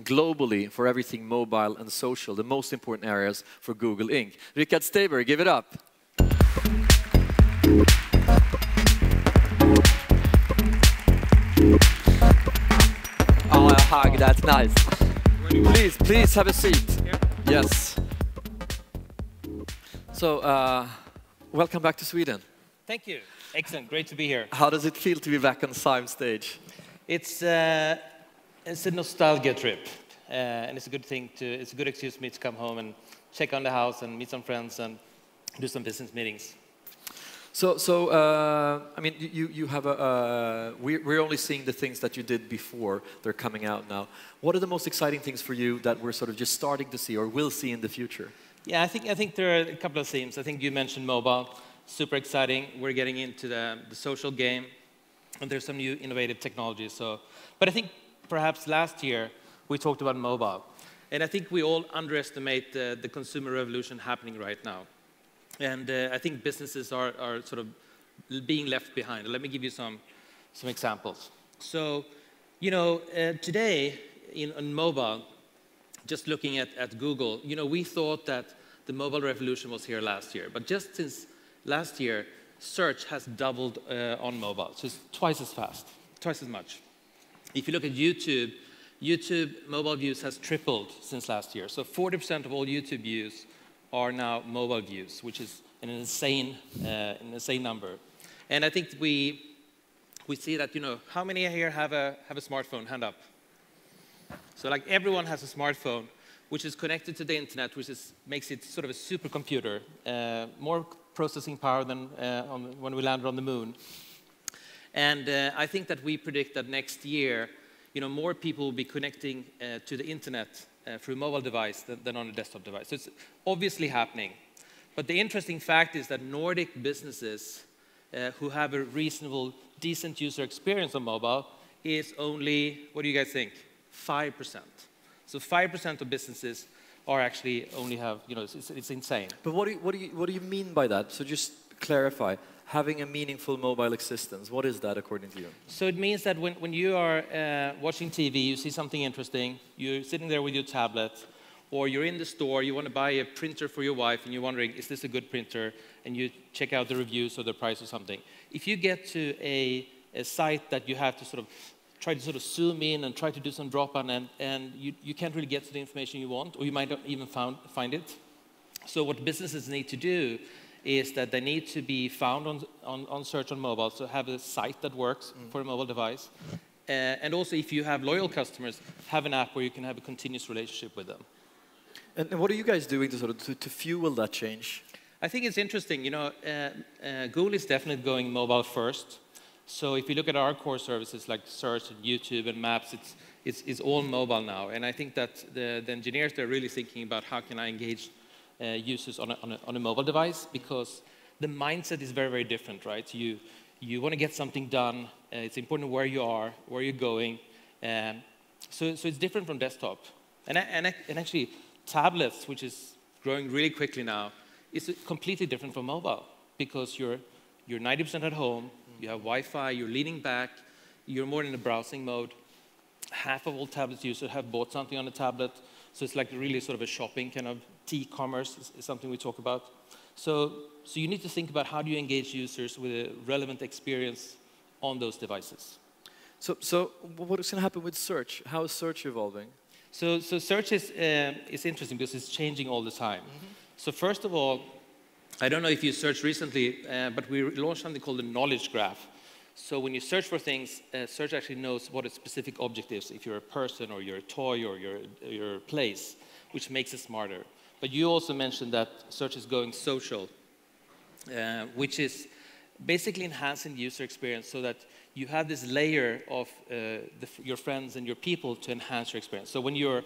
globally for everything mobile and social, the most important areas for Google Inc. Rikard, Steiber, give it up. Oh, a hug, that's nice. Please have a seat. Yes. So, welcome back to Sweden. Thank you. Excellent. Great to be here. How does it feel to be back on SIME stage? It's a nostalgia trip, and it's a good thing to. It's a good excuse for me to come home and check on the house and meet some friends and do some business meetings. So I mean, you have a. We're only seeing the things that you did before. They're coming out now. What are the most exciting things for you that we're sort of just starting to see or will see in the future? Yeah, I think there are a couple of themes. I think you mentioned mobile. Super exciting. We're getting into the social game, and there's some new innovative technologies. But I think perhaps last year we talked about mobile, and I think we all underestimate the consumer revolution happening right now. And I think businesses are sort of being left behind. Let me give you some examples. So, you know, today in mobile, just looking at Google, you know, we thought that the mobile revolution was here last year. But just since last year, search has doubled on mobile. So it's twice as fast, twice as much. If you look at YouTube, YouTube mobile views has tripled since last year. So 40% of all YouTube views are now mobile views, which is an insane number. And I think we see that, you know, how many here have a smartphone? Hand up. So like everyone has a smartphone, which is connected to the internet, which makes it sort of a supercomputer, more processing power than when we landed on the moon. And I think that we predict that next year, you know, more people will be connecting to the internet through a mobile device than on a desktop device. So it's obviously happening. But the interesting fact is that Nordic businesses who have a reasonable, decent user experience on mobile is only, what do you guys think? 5%. So 5% of businesses are actually only have, you know, it's insane. But what do you mean by that? So just clarify. Having a meaningful mobile existence, what is that according to you? So it means that when you are watching TV, you see something interesting, you're sitting there with your tablet, or you're in the store, you want to buy a printer for your wife, and you're wondering, is this a good printer? And you check out the reviews or the price or something. If you get to a site that you have to sort of try to sort of zoom in and try to do some drop-on, and you can't really get to the information you want, or you might not even find it. So what businesses need to do is that they need to be found on search on mobile, so have a site that works for a mobile device. And also, if you have loyal customers, have an app where you can have a continuous relationship with them. And what are you guys doing to sort of to fuel that change? I think it's interesting. You know, Google is definitely going mobile first. So if you look at our core services like search and YouTube and maps, it's all mobile now. And I think that the engineers, they're really thinking about how can I engage users on a mobile device, because the mindset is very, very different, right? You want to get something done. It's important where you are, where you're going. So it's different from desktop. And actually, tablets, which is growing really quickly now, is completely different from mobile, because you're 90% at home, you have Wi-Fi, you're leaning back, you're more in a browsing mode. Half of all tablet users have bought something on a tablet, so it's like really sort of a shopping kind of e-commerce is something we talk about. So you need to think about how do you engage users with a relevant experience on those devices. So what is going to happen with search? How is search evolving? So search is interesting because it's changing all the time. So first of all, I don't know if you searched recently, but we launched something called the knowledge graph. So when you search for things, search actually knows what a specific object is, if you're a person or you're a toy or you're a place, which makes it smarter. But you also mentioned that search is going social, which is basically enhancing the user experience so that you have this layer of your friends and your people to enhance your experience. So when you're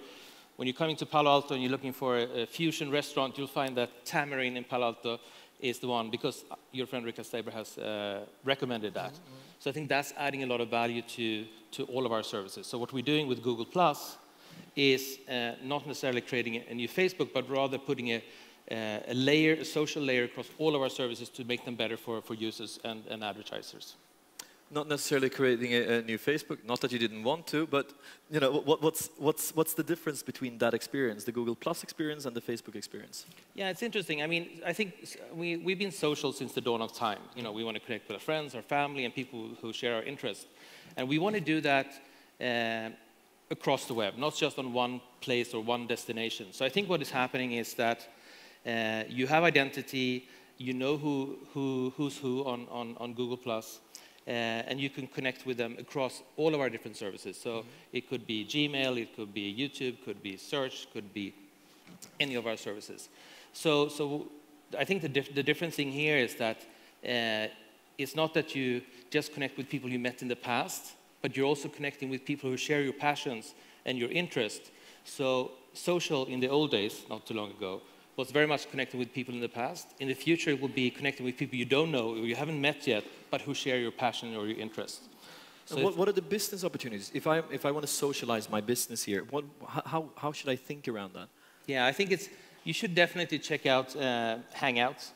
coming to Palo Alto and you're looking for a fusion restaurant, you'll find that Tamarind in Palo Alto is the one, because your friend Rikard Steiber has recommended that. So I think that's adding a lot of value to all of our services. So what we're doing with Google Plus is not necessarily creating a new Facebook, but rather putting a social layer across all of our services to make them better for users and advertisers. not necessarily creating a new Facebook, not that you didn't want to, but you know, what's the difference between that experience, the Google Plus experience and the Facebook experience? Yeah, it's interesting. I mean, I think we've been social since the dawn of time. You know, we want to connect with our friends, our family, and people who share our interests. And we want to do that across the web, not just on one place or one destination. So I think what is happening is that you have identity, you know who's who on Google Plus, and you can connect with them across all of our different services. So it could be Gmail, it could be YouTube, could be search, could be any of our services. So I think the different thing here is that it's not that you just connect with people you met in the past, but you're also connecting with people who share your passions and your interests. So social in the old days, not too long ago, was very much connected with people in the past. In the future, it will be connected with people you don't know, or you haven't met yet, but who share your passion or your interest. So what are the business opportunities? If I want to socialize my business here, how should I think around that? Yeah, I think you should definitely check out Hangouts,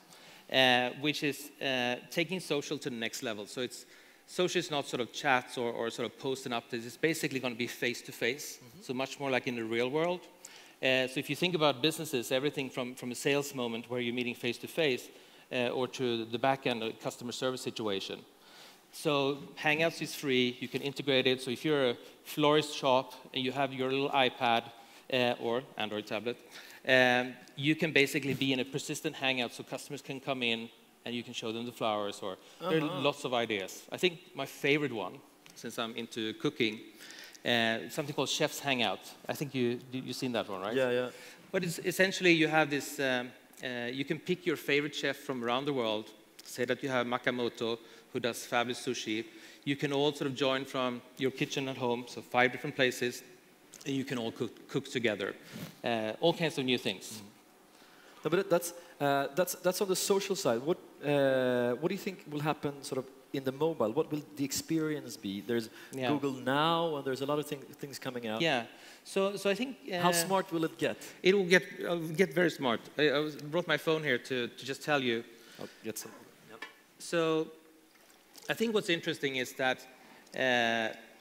which is taking social to the next level. So social is not sort of chats or sort of posts and updates. It's basically going to be face-to-face, so much more like in the real world. So if you think about businesses, everything from a sales moment where you're meeting face-to-face or to the back-end customer service situation. So Hangouts is free. You can integrate it. So if you're a florist shop and you have your little iPad or Android tablet, you can basically be in a persistent Hangout so customers can come in and you can show them the flowers. Or there are lots of ideas. I think my favorite one, since I'm into cooking, something called Chef's Hangout. I think you've seen that one, right? Yeah, yeah. But it's essentially you have this, you can pick your favorite chef from around the world. Say that you have Makamoto, who does fabulous sushi. You can all sort of join from your kitchen at home, so 5 different places, and you can all cook together. All kinds of new things. No, but that's on the social side. What do you think will happen sort of in the mobile? What will the experience be? There's Google Now, and there's a lot of things coming out. Yeah. So I think... how smart will it get? It will get very smart. I brought my phone here to just tell you. I'll get some. Yep. So I think what's interesting is that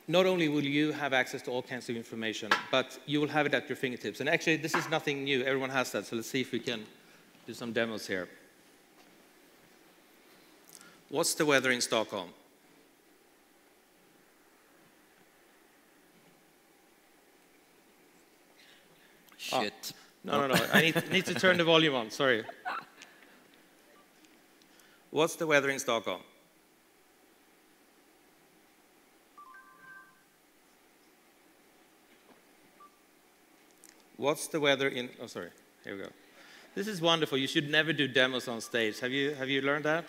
not only will you have access to all kinds of information, but you will have it at your fingertips. And actually, this is nothing new. Everyone has that. So let's see if we can do some demos here. What's the weather in Stockholm? Shit. Oh, no. I need to turn the volume on. Sorry. What's the weather in Stockholm? What's the weather in... Oh, sorry. Here we go. This is wonderful. You should never do demos on stage. Have you learned that?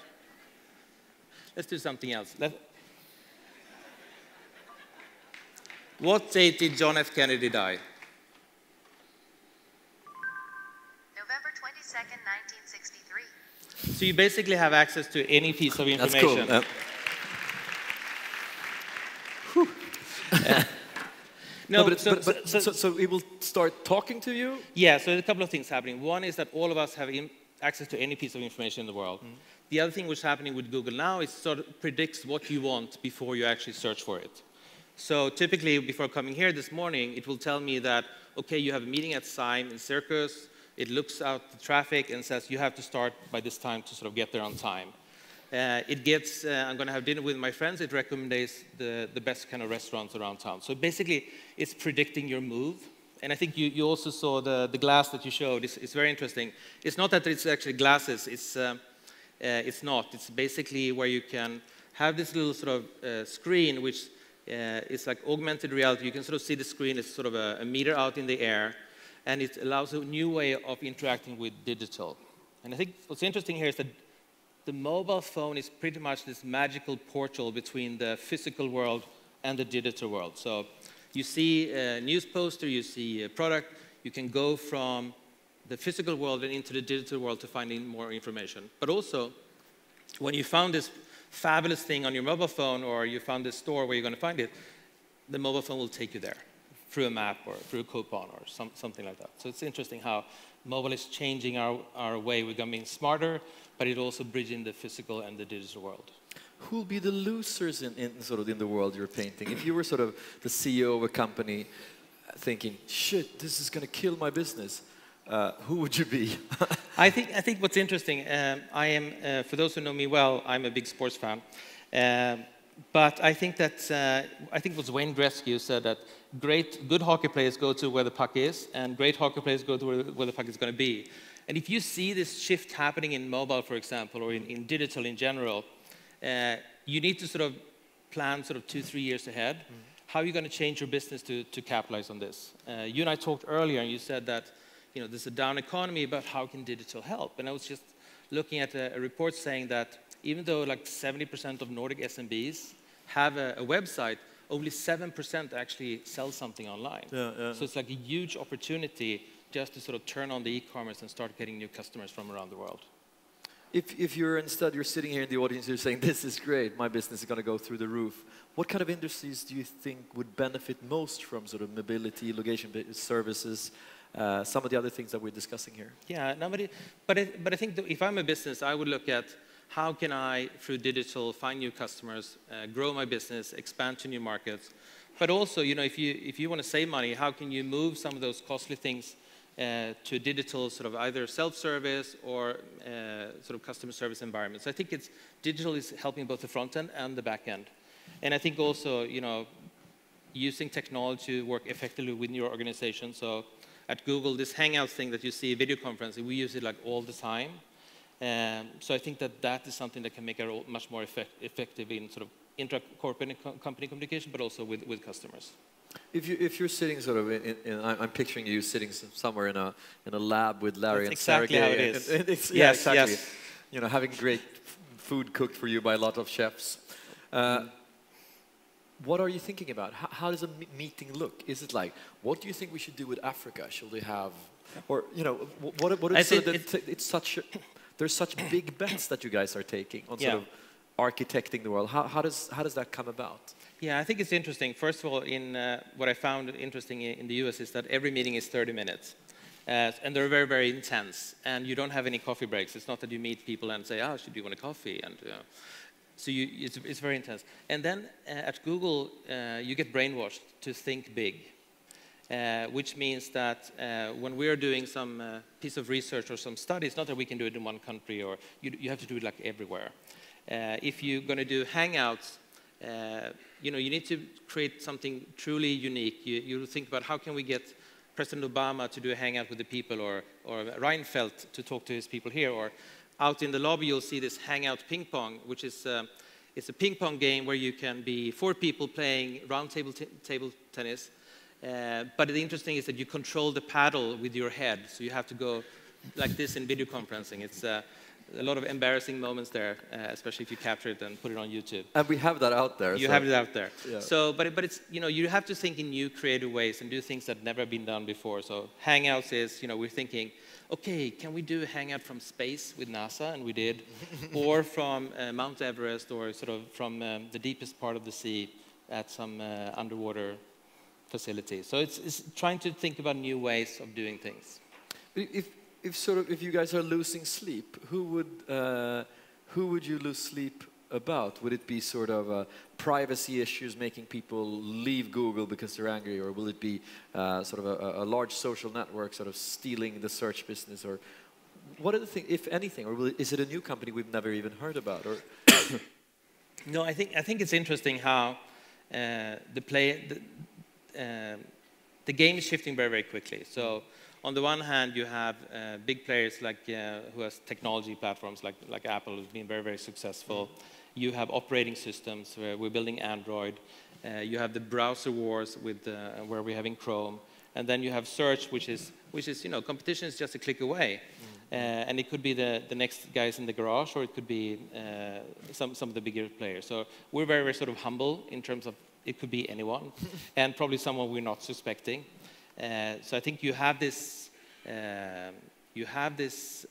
Let's do something else. What date did John F. Kennedy die? November 22nd, 1963. So you basically have access to any piece of information. That's cool. No, but so it will start talking to you? Yeah, so there's a couple of things happening. One is that all of us have access to any piece of information in the world. The other thing which is happening with Google Now is sort of predicts what you want before you actually search for it. So typically, before coming here this morning, it will tell me that, okay, you have a meeting at SIME in Circus. It looks out the traffic and says you have to start by this time to sort of get there on time. It gets, I'm going to have dinner with my friends. It recommends the best kind of restaurants around town. So basically, it's predicting your move. And I think you also saw the glass that you showed. It's very interesting. It's not that it's actually glasses. It's not. It's basically where you can have this little sort of screen, which is like augmented reality. You can sort of see the screen. It's sort of a meter out in the air. And it allows a new way of interacting with digital. And I think what's interesting here is that the mobile phone is pretty much this magical portal between the physical world and the digital world. So you see a news poster, you see a product, you can go from the physical world and into the digital world to finding more information. But also, when you found this fabulous thing on your mobile phone or you found this store where you're going to find it, the mobile phone will take you there through a map or through a coupon or something like that. So it's interesting how mobile is changing our way. We're becoming smarter, but it also bridging the physical and the digital world. who will be the losers in sort of in the world you're painting? If you were sort of the CEO of a company thinking, shit, this is going to kill my business, who would you be? I think what's interesting, I am, for those who know me well, I'm a big sports fan. But I think that, I think it was Wayne Gretzky said that good hockey players go to where the puck is, and great hockey players go to where the puck is going to be. And if you see this shift happening in mobile, for example, or in digital in general, you need to sort of plan sort of 2-3 years ahead. How are you going to change your business to capitalize on this? You and I talked earlier, and you said that there's a down economy, but how can digital help? And I was just looking at a report saying that even though like 70% of Nordic SMBs have a website, only 7% actually sell something online. So it's like a huge opportunity just to sort of turn on the e-commerce and start getting new customers from around the world. If you're sitting here in the audience, you're saying, this is great, my business is going to go through the roof. What kind of industries do you think would benefit most from sort of mobility, location-based services, some of the other things that we're discussing here? Yeah, but I think that if I'm a business, I would look at how can I, through digital, find new customers, grow my business, expand to new markets. But also, if you want to save money, how can you move some of those costly things to digital sort of either self-service or sort of customer service environments. I think digital is helping both the front end and the back end. And I think also, using technology to work effectively within your organization. So at Google, this Hangouts thing that you see, video conferencing, we use it like all the time. So I think that is something that can make it much more effective in sort of intra-corporate company communication, but also with customers. If you're sitting sort of I'm picturing you sitting somewhere in a lab with Larry and exactly Sergey. How it is. And exactly. Yes. Having great food cooked for you by a lot of chefs. What are you thinking about? How does a meeting look? Is it like, what do you think we should do with Africa? Should we have, or what is there's such big bets that you guys are taking on sort of architecting the world. How does that come about? Yeah, I think it's interesting. First of all, what I found interesting in the US is that every meeting is 30 minutes. And they're very, very intense. And you don't have any coffee breaks. It's not that you meet people and say, should you want a coffee? And so it's very intense. And then at Google, you get brainwashed to think big. Which means that when we're doing some piece of research or some study, it's not that we can do it in one country, or you have to do it like everywhere. If you're going to do Hangouts, you need to create something truly unique. You think about how can we get President Obama to do a hangout with the people, or Reinfeldt to talk to his people here, or out in the lobby you'll see this Hangout ping pong, which is it's a ping pong game where you can be 4 people playing round table tennis. But the interesting is that you control the paddle with your head, so you have to go like this in video conferencing. It's a lot of embarrassing moments there, especially if you capture it and put it on YouTube. And we have that out there. You have it out there. Yeah. So, but it's you have to think in new creative ways and do things that never been done before. So Hangouts is we're thinking, okay, can we do a hangout from space with NASA? And we did, or from Mount Everest, or sort of from the deepest part of the sea at some underwater facility. So it's trying to think about new ways of doing things. If you guys are losing sleep, who would you lose sleep about? Would it be sort of privacy issues making people leave Google because they're angry, or will it be sort of a large social network sort of stealing the search business, or what are the things, if anything, or is it a new company we've never even heard about? Or no, I think it's interesting how the game is shifting very, very quickly. So on the one hand, you have big players like who has technology platforms like Apple, who's been very, very successful. You have operating systems where we're building Android. You have the browser wars with where we're having Chrome, and then you have search, which is competition is just a click away, and it could be the next guys in the garage, or it could be some of the bigger players. So we're very, very sort of humble in terms of it could be anyone, and probably someone we're not suspecting. So I think you have this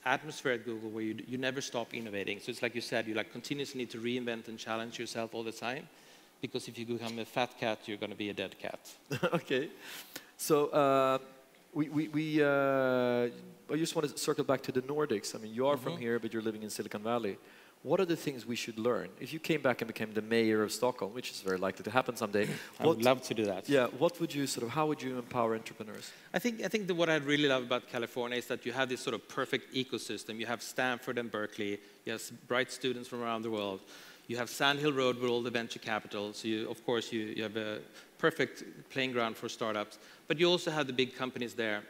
atmosphere at Google where you never stop innovating. So it's like you said, you continuously need to reinvent and challenge yourself all the time, because if you become a fat cat, you're going to be a dead cat. Okay, so I just want to circle back to the Nordics. I mean, you are from here, but you're living in Silicon Valley. what are the things we should learn? If you came back and became the mayor of Stockholm, which is very likely to happen someday, I would love to do that. Yeah, what would you how would you empower entrepreneurs? I think that what I really love about California is that you have this sort of perfect ecosystem. You have Stanford and Berkeley. You have bright students from around the world. You have Sand Hill Road with all the venture capital. So of course, you have a perfect playing ground for startups. But you also have the big companies there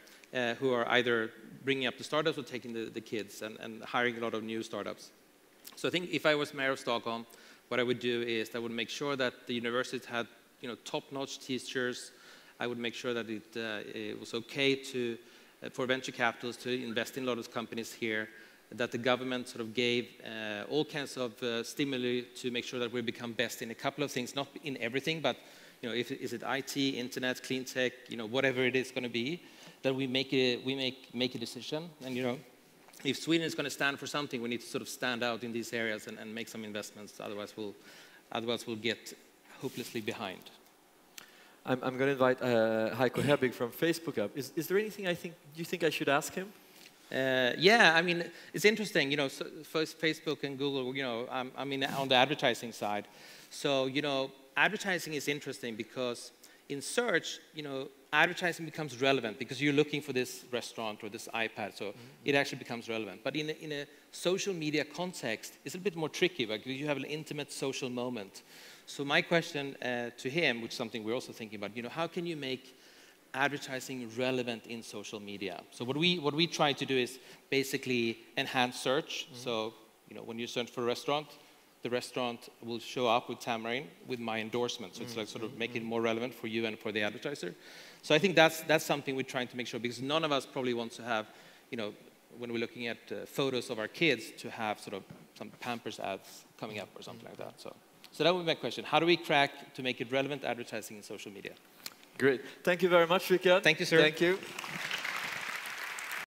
who are either bringing up the startups or taking the kids and hiring a lot of new startups. So I think if I was mayor of Stockholm, what I would do is I would make sure that the university had top-notch teachers. I would make sure that it was okay for venture capitalists to invest in a lot of companies here, that the government sort of gave all kinds of stimuli to make sure that we become best in a couple of things, not in everything, but is it IT, internet, clean tech, whatever it is going to be, that we make a decision. And if Sweden is going to stand for something, we need to sort of stand out in these areas and make some investments. Otherwise, we'll get hopelessly behind. I'm going to invite Heiko Hebig from Facebook up. Is there anything you think I should ask him? Yeah, I mean, it's interesting. So first Facebook and Google. I mean, on the advertising side. So advertising is interesting because in search, advertising becomes relevant because you're looking for this restaurant or this iPad, so it actually becomes relevant. But in a social media context, it's a bit more tricky, because you have an intimate social moment. So my question to him, which is something we're also thinking about, how can you make advertising relevant in social media? So what we try to do is basically enhance search. So when you search for a restaurant, the restaurant will show up with Tamarind with my endorsement. So it's like sort of make it more relevant for you and for the advertiser. So I think that's something we're trying to make sure, because none of us probably want to have, when we're looking at photos of our kids, to have sort of some Pampers ads coming up or something like that. So that would be my question. How do we crack to make it relevant advertising in social media? Great. Thank you very much, Rikard. Thank you, sir. Thank you.